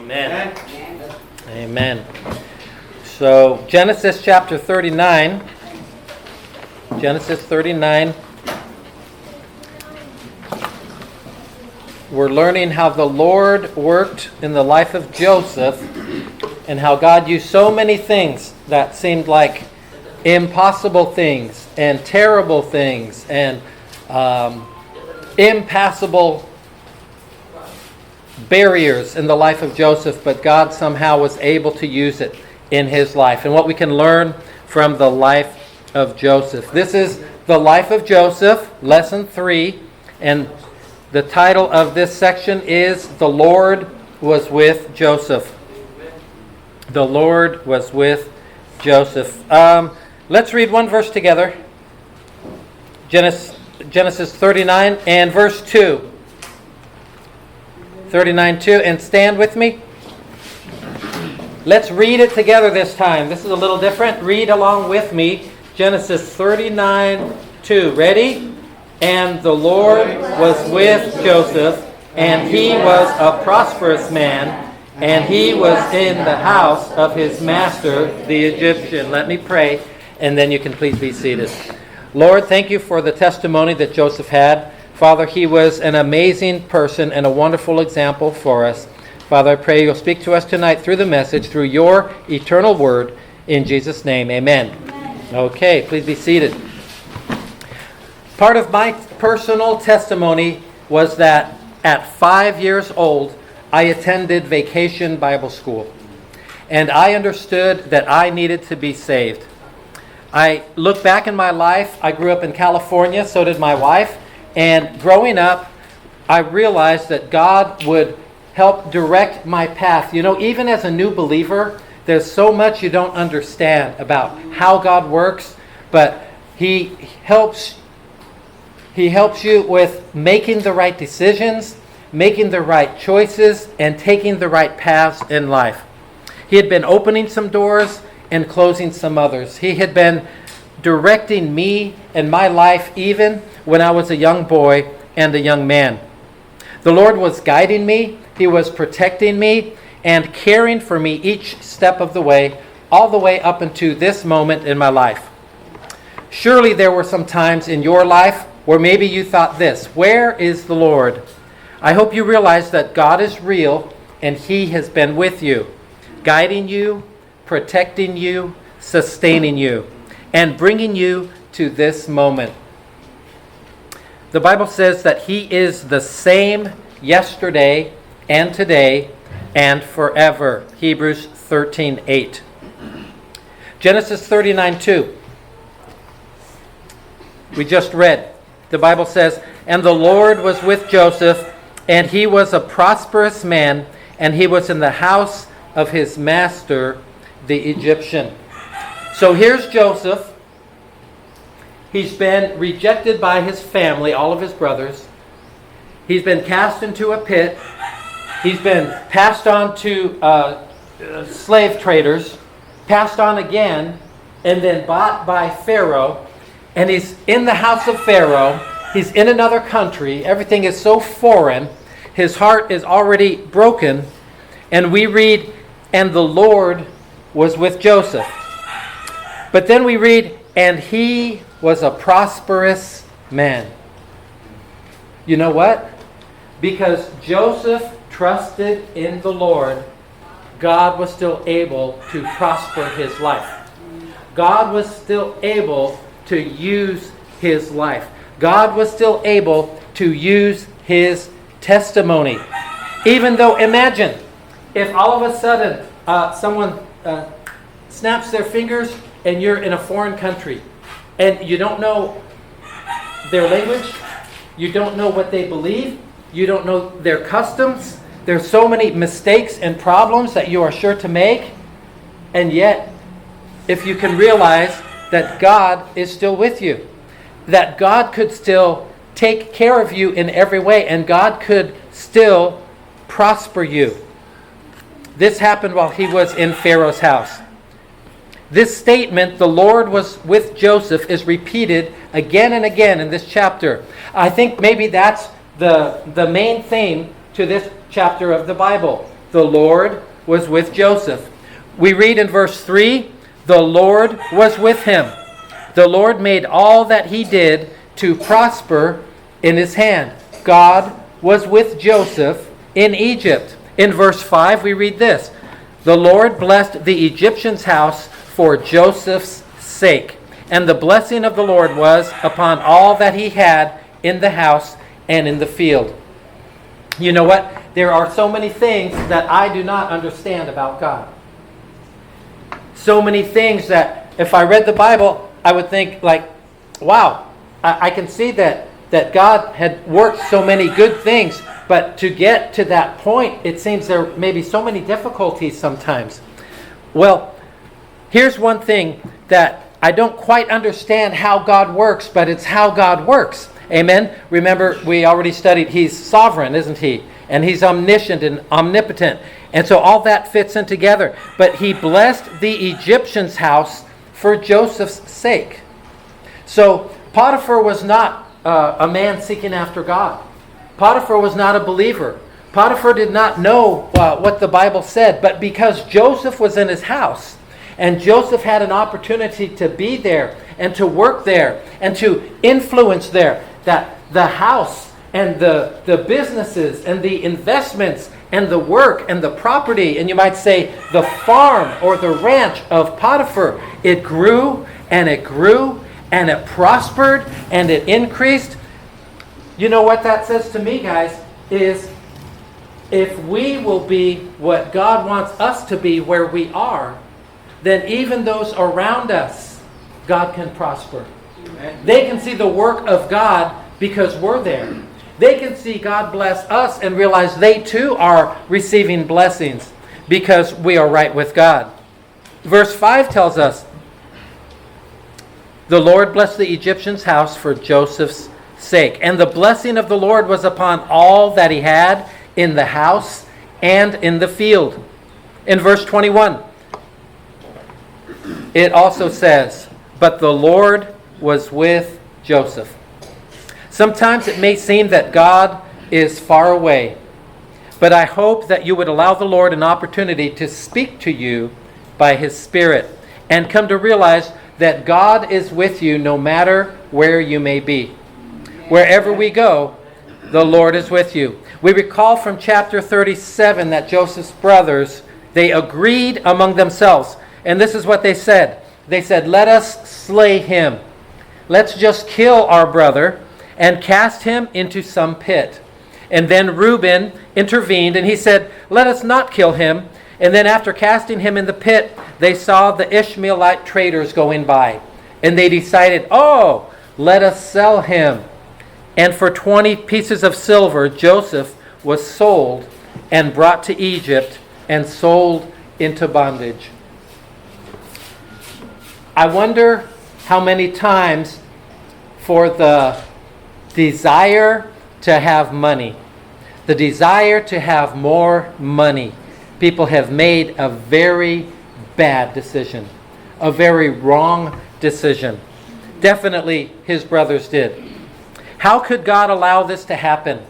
Amen. Amen. So, Genesis chapter 39. Genesis 39. We're learning how the Lord worked in the life of Joseph and how God used so many things that seemed like impossible things and terrible things and impassable barriers in the life of Joseph, but God somehow was able to use it in his life. And what we can learn from the life of Joseph. This is the life of Joseph, lesson 3, and the title of this section is The Lord Was With Joseph. The Lord was with Joseph. Let's read one verse together. Genesis 39 and verse 2. 39:2, and stand with me. Let's read it together this time. This is a little different. Read along with me. Genesis 39:2. Ready? And the Lord was with Joseph, and he was a prosperous man, and he was in the house of his master, the Egyptian. Let me pray, and then you can please be seated. Lord, thank you for the testimony that Joseph had. Father, he was an amazing person and a wonderful example for us. Father, I pray you'll speak to us tonight through the message, through your eternal word. In Jesus' name, amen. Okay, please be seated. Part of my personal testimony was that at 5 years old, I attended Vacation Bible School. And I understood that I needed to be saved. I look back in my life. I grew up in California, so did my wife. And growing up, I realized that God would help direct my path. You know, even as a new believer, there's so much you don't understand about how God works, but He helps you with making the right decisions, making the right choices, and taking the right paths in life. He had been opening some doors and closing some others. He had been directing me and my life even when I was a young boy and a young man. The Lord was guiding me, He was protecting me, and caring for me each step of the way, all the way up into this moment in my life. Surely there were some times in your life where maybe you thought this: where is the Lord? I hope you realize that God is real and He has been with you, guiding you, protecting you, sustaining you, and bringing you to this moment. The Bible says that He is the same yesterday and today and forever. Hebrews 13:8. Genesis 39:2. We just read. The Bible says, and the Lord was with Joseph, and he was a prosperous man, and he was in the house of his master, the Egyptian. So here's Joseph. He's been rejected by his family, all of his brothers. He's been cast into a pit. He's been passed on to slave traders, passed on again, and then bought by Pharaoh. And he's in the house of Pharaoh. He's in another country. Everything is so foreign. His heart is already broken. And we read, and the Lord was with Joseph. But then we read, and he was a prosperous man. You know what? Because Joseph trusted in the Lord, God was still able to prosper his life. God was still able to use his life. God was still able to use his testimony. Even though, imagine, if all of a sudden someone snaps their fingers and you're in a foreign country and you don't know their language, you don't know what they believe, you don't know their customs. There's so many mistakes and problems that you are sure to make. And yet, if you can realize that God is still with you, that God could still take care of you in every way, and God could still prosper you. This happened while he was in Pharaoh's house. This statement, the Lord was with Joseph, is repeated again and again in this chapter. I think maybe that's the main theme to this chapter of the Bible. the Lord was with Joseph. We read in verse 3, the Lord was with him. The Lord made all that he did to prosper in his hand. God was with Joseph in Egypt. In verse 5, we read this. The Lord blessed the Egyptian's house for Joseph's sake. And the blessing of the Lord was upon all that he had in the house and in the field. You know what? There are so many things that I do not understand about God. So many things that if I read the Bible, I would think like, wow, I can see that God had worked so many good things, but to get to that point, it seems there may be so many difficulties sometimes. Well, here's one thing that I don't quite understand how God works, but it's how God works. Amen? Remember, we already studied He's sovereign, isn't He? And He's omniscient and omnipotent. And so all that fits in together. But He blessed the Egyptian's house for Joseph's sake. So Potiphar was not a man seeking after God. Potiphar was not a believer. Potiphar did not know what the Bible said. But because Joseph was in his house, and Joseph had an opportunity to be there and to work there and to influence there, that the house and the businesses and the investments and the work and the property, and you might say the farm or the ranch of Potiphar, it grew and it grew and it prospered and it increased. You know what that says to me, guys, is if we will be what God wants us to be where we are, then even those around us, God can prosper. They can see the work of God because we're there. They can see God bless us and realize they too are receiving blessings because we are right with God. Verse 5 tells us, the Lord blessed the Egyptian's house for Joseph's sake. And the blessing of the Lord was upon all that he had in the house and in the field. In verse 21, it also says, but the Lord was with Joseph. Sometimes it may seem that God is far away, but I hope that you would allow the Lord an opportunity to speak to you by His Spirit and come to realize that God is with you no matter where you may be. Wherever we go, the Lord is with you. We recall from chapter 37 that Joseph's brothers, they agreed among themselves. And this is what they said. They said, let us slay him. Let's just kill our brother and cast him into some pit. And then Reuben intervened and he said, let us not kill him. And then after casting him in the pit, they saw the Ishmaelite traders going by. And they decided, oh, let us sell him. And for 20 pieces of silver, Joseph was sold and brought to Egypt and sold into bondage. I wonder how many times for the desire to have money, the desire to have more money, people have made a very bad decision, a very wrong decision. Definitely his brothers did. How could God allow this to happen?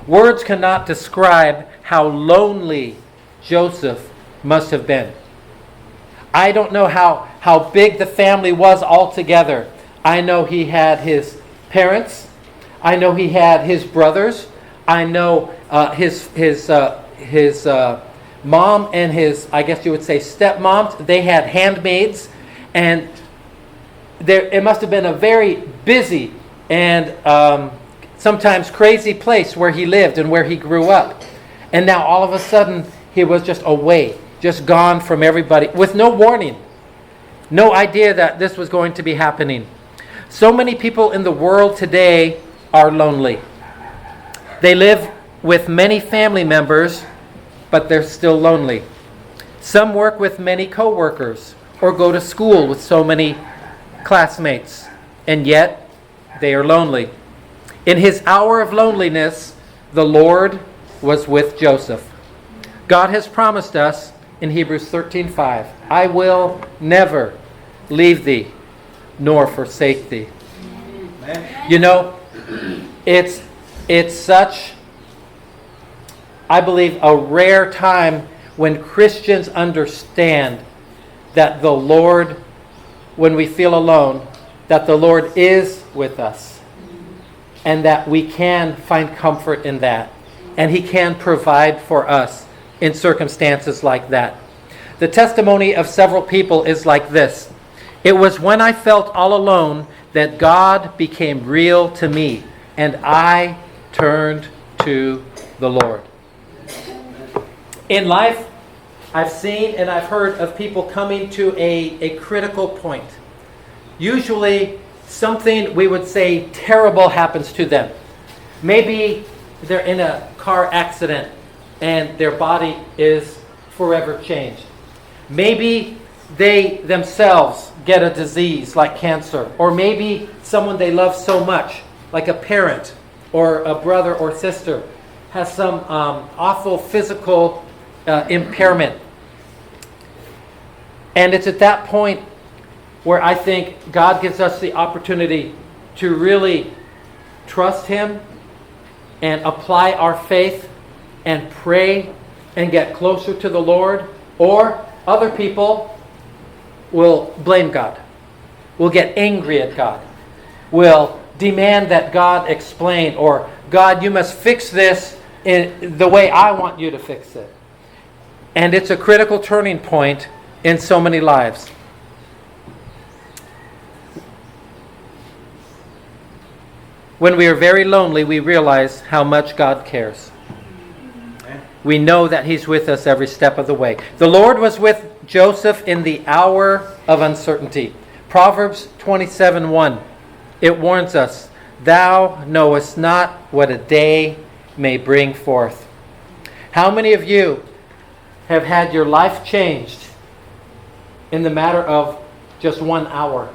Words cannot describe how lonely Joseph must have been. I don't know how big the family was altogether. I know he had his parents. I know he had his brothers. I know his mom and his, I guess you would say, stepmoms. They had handmaids. And it must have been a very busy and sometimes crazy place where he lived and where he grew up. And now all of a sudden he was just away, just gone from everybody with no warning, no idea that this was going to be happening. So many people in the world today are lonely. They live with many family members, but they're still lonely. Some work with many co-workers or go to school with so many classmates, and yet they are lonely. In his hour of loneliness, the Lord was with Joseph. God has promised us in Hebrews 13:5, I will never leave thee nor forsake thee. Amen. You know, it's such I believe, a rare time when Christians understand that the Lord, when we feel alone, that the Lord is with us and that we can find comfort in that. And He can provide for us in circumstances like that. The testimony of several people is like this. It was when I felt all alone that God became real to me, and I turned to the Lord. In life, I've seen and I've heard of people coming to a critical point. Usually, something we would say terrible happens to them. Maybe they're in a car accident and their body is forever changed. Maybe they themselves get a disease like cancer, or maybe someone they love so much, like a parent or a brother or sister, has some awful physical impairment. And it's at that point where I think God gives us the opportunity to really trust Him and apply our faith and pray and get closer to the Lord. Or other people will blame God, will get angry at God, will demand that God explain, or God, you must fix this in the way I want you to fix it. And it's a critical turning point in so many lives. When we are very lonely, we realize how much God cares. We know that He's with us every step of the way. The Lord was with Joseph in the hour of uncertainty. Proverbs 27:1. It warns us, "Thou knowest not what a day may bring forth." How many of you have had your life changed in the matter of just 1 hour,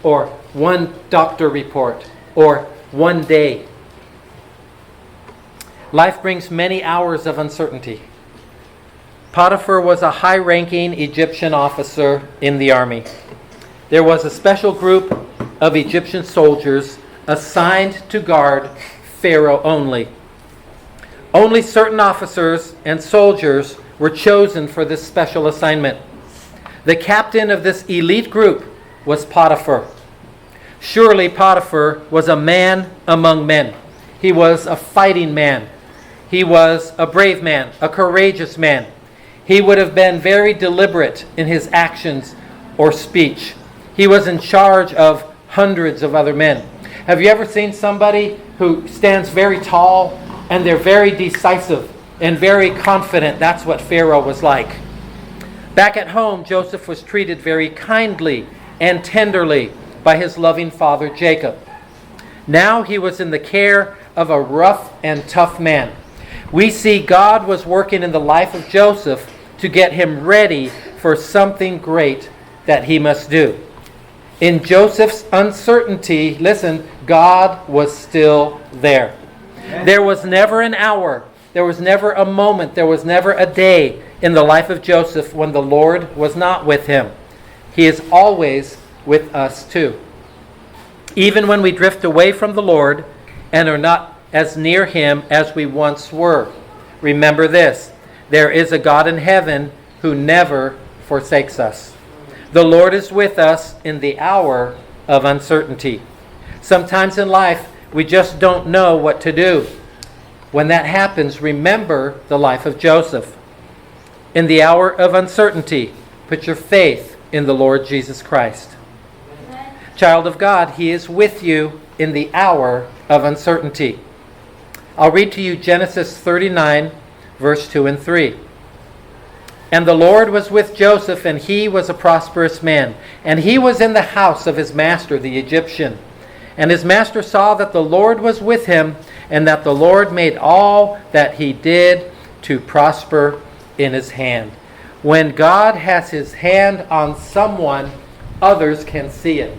or one doctor report, or one day? Life brings many hours of uncertainty. Potiphar was a high-ranking Egyptian officer in the army. There was a special group of Egyptian soldiers assigned to guard Pharaoh only. Only certain officers and soldiers were chosen for this special assignment. The captain of this elite group was Potiphar. Surely Potiphar was a man among men. He was a fighting man. He was a brave man, a courageous man. He would have been very deliberate in his actions or speech. He was in charge of hundreds of other men. Have you ever seen somebody who stands very tall and they're very decisive and very confident? That's what Pharaoh was like. Back at home, Joseph was treated very kindly and tenderly by his loving father Jacob. Now he was in the care of a rough and tough man. We see God was working in the life of Joseph to get him ready for something great that he must do. In Joseph's uncertainty, listen, God was still there. There was never an hour, there was never a moment, there was never a day in the life of Joseph when the Lord was not with him. He is always with us too. Even when we drift away from the Lord and are not as near Him as we once were, remember this: there is a God in heaven who never forsakes us. The Lord is with us in the hour of uncertainty. Sometimes in life, we just don't know what to do. When that happens, remember the life of Joseph. In the hour of uncertainty, put your faith in the Lord Jesus Christ. Amen. Child of God, He is with you in the hour of uncertainty. I'll read to you Genesis 39, verse 2 and 3. And the Lord was with Joseph, and he was a prosperous man. And he was in the house of his master, the Egyptian. And his master saw that the Lord was with him, and that the Lord made all that he did to prosper in his hand. When God has His hand on someone, others can see it.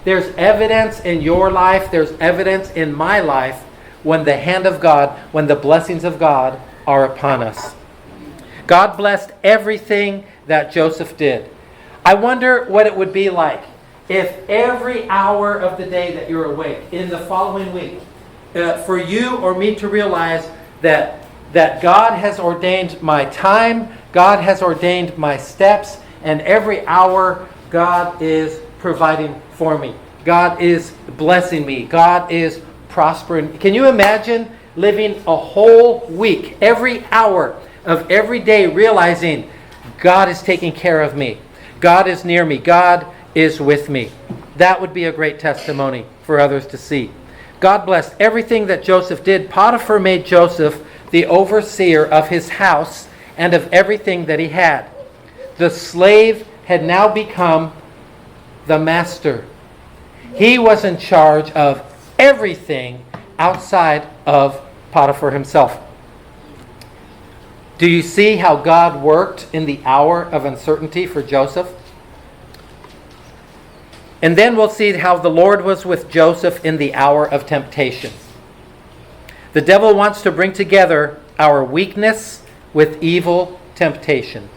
There's evidence in your life, there's evidence in my life, when the hand of God, when the blessings of God are upon us. God blessed everything that Joseph did. I wonder what it would be like if every hour of the day that you're awake in the following week, for you or me to realize that that God has ordained my time, God has ordained my steps, and every hour God is providing for me. God is blessing me. God is prospering. Can you imagine living a whole week, every hour of every day, realizing God is taking care of me. God is near me. God is with me. That would be a great testimony for others to see. God blessed everything that Joseph did. Potiphar made Joseph the overseer of his house and of everything that he had. The slave had now become the master. He was in charge of everything outside of Potiphar himself. Do you see how God worked in the hour of uncertainty for Joseph? And then we'll see how the Lord was with Joseph in the hour of temptation. The devil wants to bring together our weakness with evil temptation.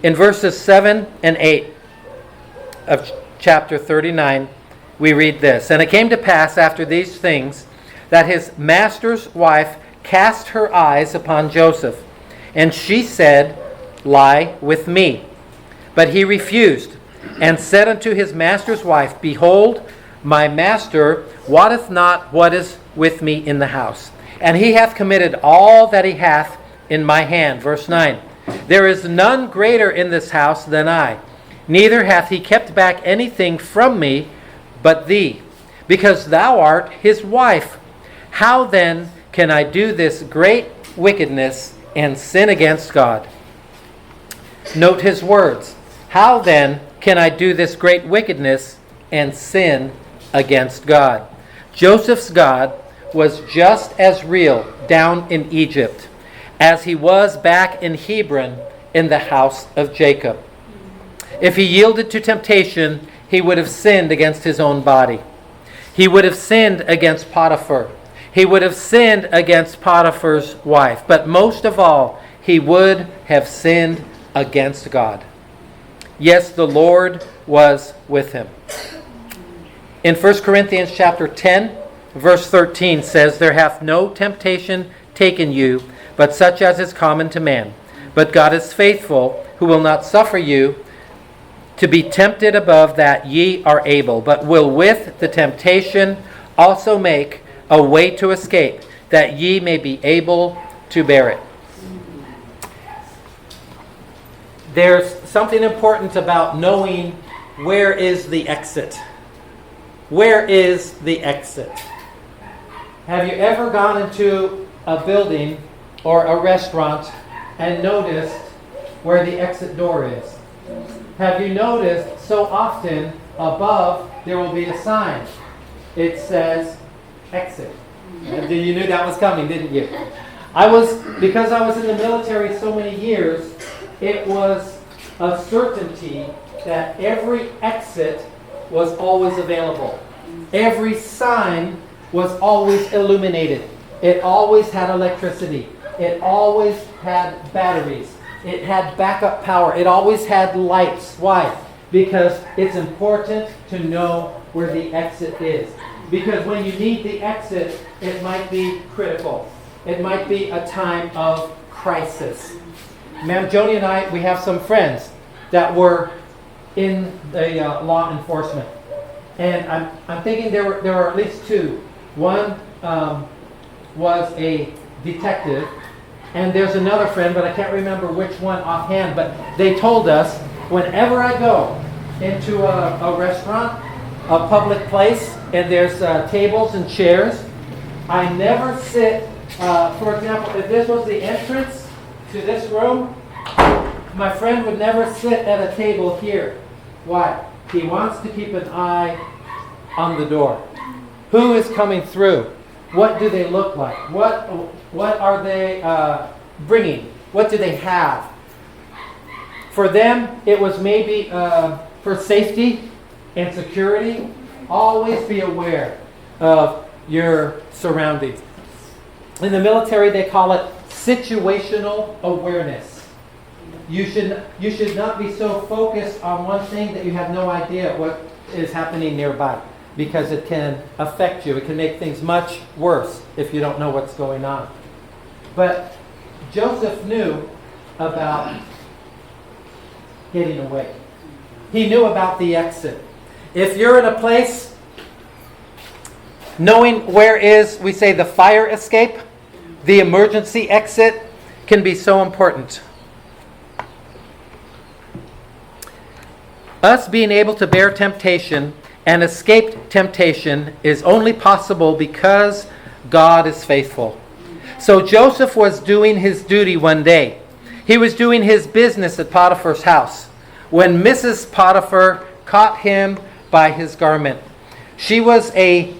In verses 7 and 8 of chapter 39, we read this. And it came to pass after these things that his master's wife cast her eyes upon Joseph, and she said, Lie with me. But he refused, and said unto his master's wife, Behold, my master wotteth not what is with me in the house, and he hath committed all that he hath in my hand. Verse 9. There is none greater in this house than I, neither hath he kept back anything from me but thee, because thou art his wife. How then can I do this great wickedness and sin against God? Note his words. How then can I do this great wickedness and sin against God? Joseph's God was just as real down in Egypt as he was back in Hebron in the house of Jacob. If he yielded to temptation, he would have sinned against his own body. He would have sinned against Potiphar. He would have sinned against Potiphar's wife. But most of all, he would have sinned against God. Yes, the Lord was with him. In 1 Corinthians chapter 10, verse 13 says, There hath no temptation taken you, but such as is common to man. But God is faithful, who will not suffer you to be tempted above that ye are able, but will with the temptation also make a way to escape, that ye may be able to bear it. There's something important about knowing where is the exit. Where is the exit? Have you ever gone into a building or a restaurant and noticed where the exit door is? Have you noticed so often above there will be a sign? It says exit. You knew that was coming, didn't you? Because I was in the military so many years, it was a certainty that every exit was always available. Every sign was always illuminated. It always had electricity. It always had batteries. It had backup power. It always had lights. Why? Because it's important to know where the exit is. Because when you need the exit, it might be critical. It might be a time of crisis. Ma'am Joni and I, we have some friends that were in the law enforcement. And I'm thinking there were at least two. One was a detective, and there's another friend, but I can't remember which one offhand. But they told us, whenever I go into a restaurant, a public place, and there's tables and chairs, I never sit, for example, if this was the entrance to this room, my friend would never sit at a table here. Why? He wants to keep an eye on the door. Who is coming through? What do they look like? What are they bringing? What do they have? For them, it was maybe for safety and security. Always be aware of your surroundings. In the military, they call it situational awareness. You should not be so focused on one thing that you have no idea what is happening nearby, because it can affect you. It can make things much worse if you don't know what's going on. But Joseph knew about getting away. He knew about the exit. If you're in a place, knowing where is, we say, the fire escape, the emergency exit, can be so important. Us being able to bear temptation and escape temptation is only possible because God is faithful. So Joseph was doing his duty one day. He was doing his business at Potiphar's house when Mrs. Potiphar caught him by his garment. She was a,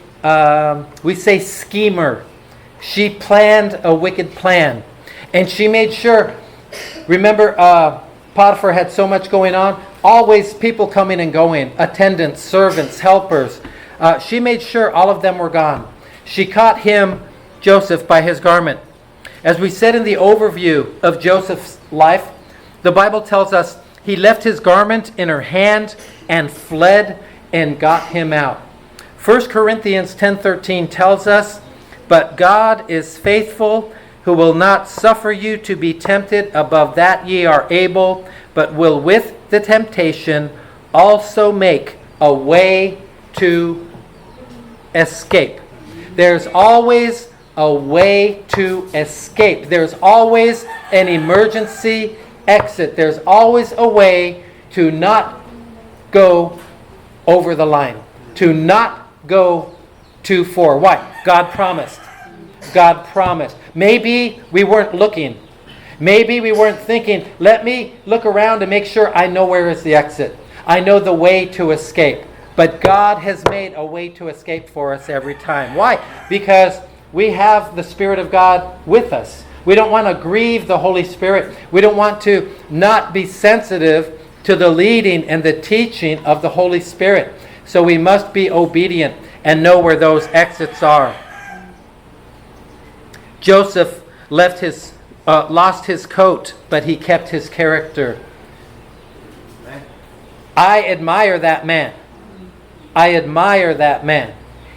we say, schemer. She planned a wicked plan. And she made sure, remember, Potiphar had so much going on. Always people coming and going. Attendants, servants, helpers. She made sure all of them were gone. She caught him, Joseph, by his garment. As we said in the overview of Joseph's life, the Bible tells us he left his garment in her hand and fled and got him out. 1 Corinthians 10:13 tells us, "But God is faithful, who will not suffer you to be tempted above that ye are able, but will with the temptation also make a way to escape." There's always a way to escape. There's always an emergency exit. There's always a way to not go over the line, to not go too far. Why? God promised. God promised. Maybe we weren't looking. Maybe we weren't thinking, let me look around and make sure I know where is the exit. I know the way to escape. But God has made a way to escape for us every time. Why? Because we have the Spirit of God with us. We don't want to grieve the Holy Spirit. We don't want to not be sensitive to the leading and the teaching of the Holy Spirit. So we must be obedient and know where those exits are. Joseph lost his coat, but he kept his character. I admire that man. I admire that man.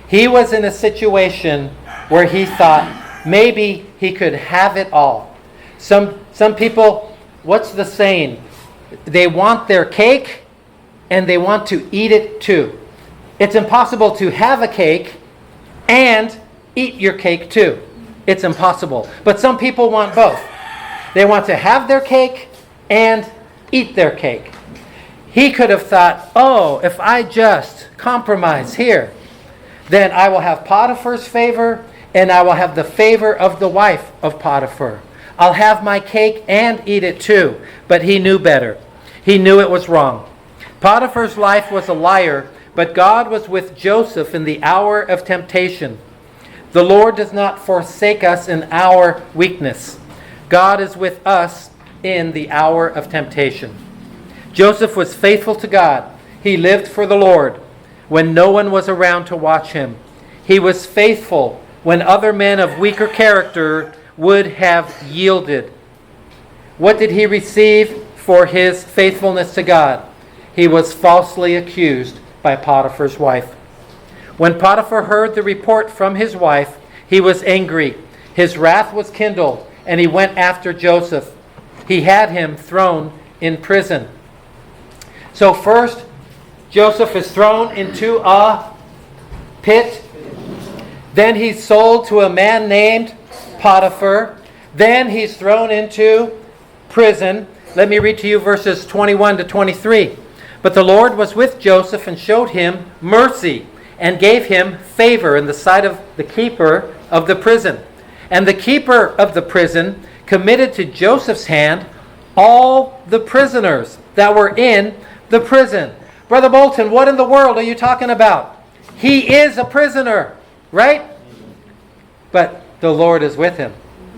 He was in a situation where he thought maybe he could have it all. Some people, what's the saying? They want their cake and they want to eat it too. It's impossible to have a cake and eat your cake too. It's impossible. But some people want both. They want to have their cake and eat their cake. He could have thought, oh, if I just compromise here, then I will have Potiphar's favor and I will have the favor of the wife of Potiphar. I'll have my cake and eat it too. But he knew better. He knew it was wrong. Potiphar's life was a liar, but God was with Joseph in the hour of temptation. The Lord does not forsake us in our weakness. God is with us in the hour of temptation. Joseph was faithful to God. He lived for the Lord when no one was around to watch him. He was faithful when other men of weaker character would have yielded. What did he receive for his faithfulness to God? He was falsely accused by Potiphar's wife. When Potiphar heard the report from his wife, he was angry. His wrath was kindled, and he went after Joseph. He had him thrown in prison. So first, Joseph is thrown into a pit. Then he's sold to a man named Potiphar. Then he's thrown into prison. Let me read to you verses 21 to 23. But the Lord was with Joseph and showed him mercy and gave him favor in the sight of the keeper of the prison. And the keeper of the prison committed to Joseph's hand all the prisoners that were in the prison. Brother Bolton, what in the world are you talking about? He is a prisoner, right? But the Lord is with him.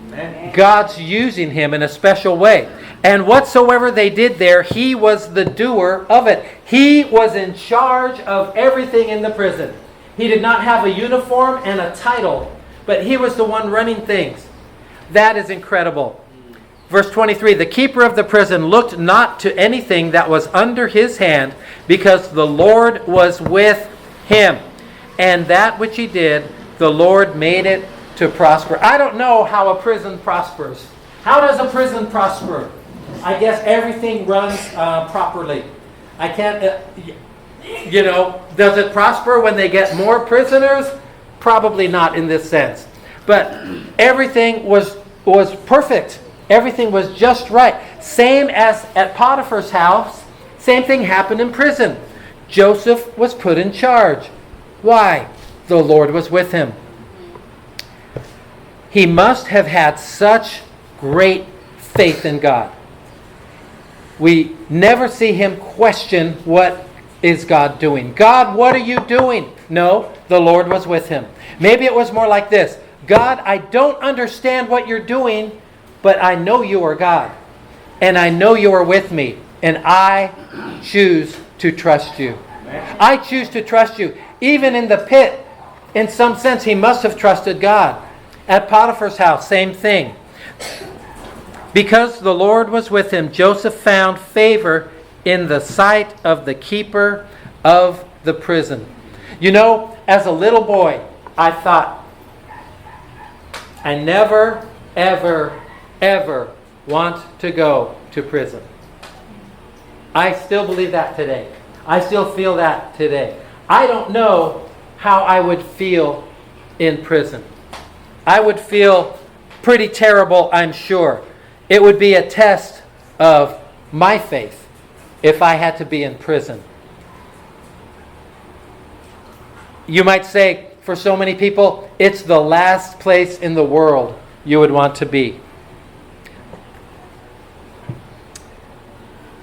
Amen. God's using him in a special way. And whatsoever they did there, he was the doer of it. He was in charge of everything in the prison. He did not have a uniform and a title, but he was the one running things. That is incredible. Verse 23, the keeper of the prison looked not to anything that was under his hand, because the Lord was with him. And that which he did, the Lord made it to prosper. I don't know how a prison prospers. How does a prison prosper? I guess everything runs properly. I can't, does it prosper when they get more prisoners? Probably not in this sense. But everything was perfect. Everything was just right. Same as at Potiphar's house, same thing happened in prison. Joseph was put in charge. Why? The Lord was with him. He must have had such great faith in God. We never see him question what is God doing. God, what are you doing? No, the Lord was with him. Maybe it was more like this. God, I don't understand what you're doing, but I know you are God. And I know you are with me. And I choose to trust you. I choose to trust you. Even in the pit, in some sense, he must have trusted God. At Potiphar's house, same thing. Because the Lord was with him, Joseph found favor in the sight of the keeper of the prison. As a little boy, I thought, I never, ever, ever want to go to prison. I still believe that today. I still feel that today. I don't know how I would feel in prison. I would feel pretty terrible, I'm sure. It would be a test of my faith if I had to be in prison. You might say, for so many people, it's the last place in the world you would want to be.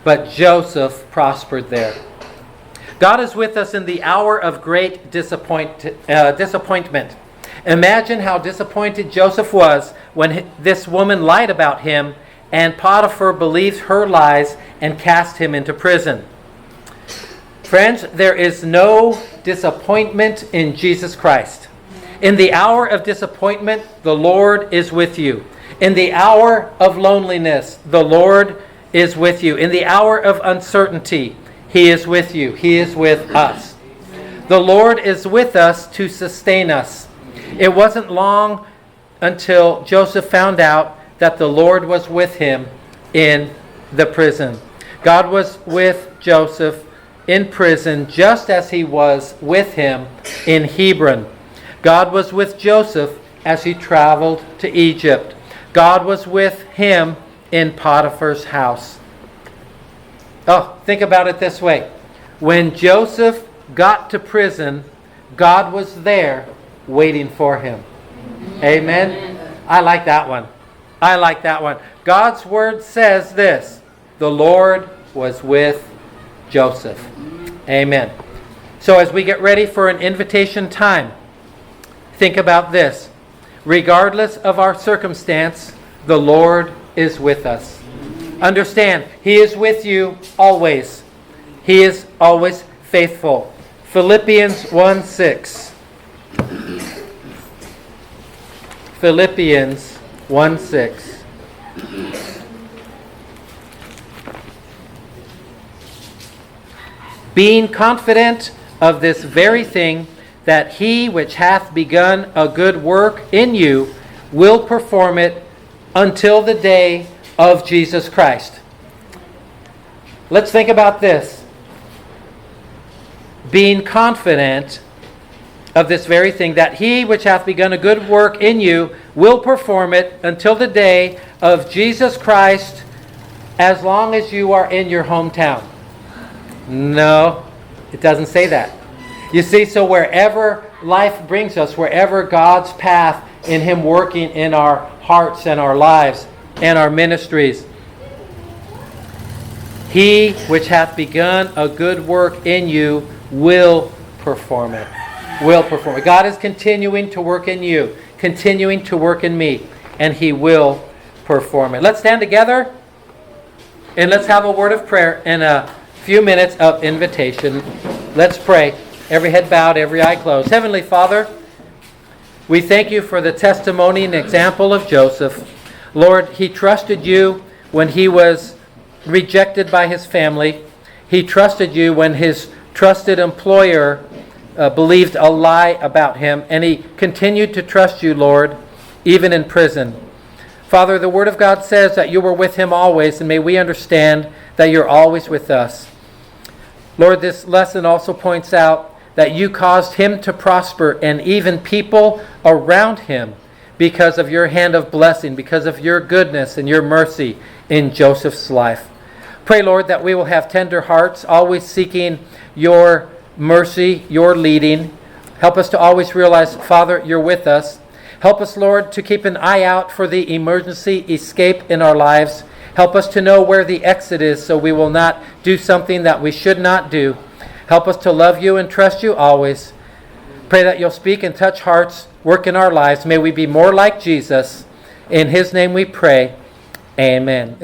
But Joseph prospered there. God is with us in the hour of great disappointment. Imagine how disappointed Joseph was when this woman lied about him and Potiphar believed her lies and cast him into prison. Friends, there is no disappointment in Jesus Christ. In the hour of disappointment, the Lord is with you. In the hour of loneliness, the Lord is with you. In the hour of uncertainty, He is with you. He is with us. The Lord is with us to sustain us. It wasn't long until Joseph found out that the Lord was with him in the prison. God was with Joseph in prison just as He was with him in Hebron. God was with Joseph as he traveled to Egypt. God was with him in Potiphar's house. Oh, think about it this way. When Joseph got to prison, God was there waiting for him. Amen? I like that one. I like that one. God's word says this: the Lord was with Joseph. Amen. So as we get ready for an invitation time, think about this. Regardless of our circumstance, the Lord is with us. Understand, He is with you always. He is always faithful. Philippians 1:6. Philippians 1:6. Being confident of this very thing, that He which hath begun a good work in you will perform it until the day of Jesus Christ. Let's think about this. Being confident of this very thing, that He which hath begun a good work in you will perform it until the day of Jesus Christ, as long as you are in your hometown. No, it doesn't say that. You see, so wherever life brings us, wherever God's path in Him working in our hearts and our lives and our ministries, He which hath begun a good work in you will perform it. Will perform it. God is continuing to work in you, continuing to work in me, and He will perform it. Let's stand together and let's have a word of prayer and a few minutes of invitation. Let's pray. Every head bowed, every eye closed. Heavenly Father, we thank You for the testimony and example of Joseph. Lord, he trusted You when he was rejected by his family. He trusted You when his trusted employer believed a lie about him, and he continued to trust You, Lord, even in prison. Father, the Word of God says that you were with him always, and may we understand that you're always with us. Lord, this lesson also points out that you caused him to prosper and even people around him because of your hand of blessing, because of your goodness and your mercy in Joseph's life. Pray, Lord, that we will have tender hearts, always seeking your mercy, your leading. Help us to always realize, Father, you're with us. Help us, Lord, to keep an eye out for the emergency escape in our lives. Help us to know where the exit is so we will not do something that we should not do. Help us to love you and trust you always. Pray that you'll speak and touch hearts, work in our lives. May we be more like Jesus. In his name we pray. Amen.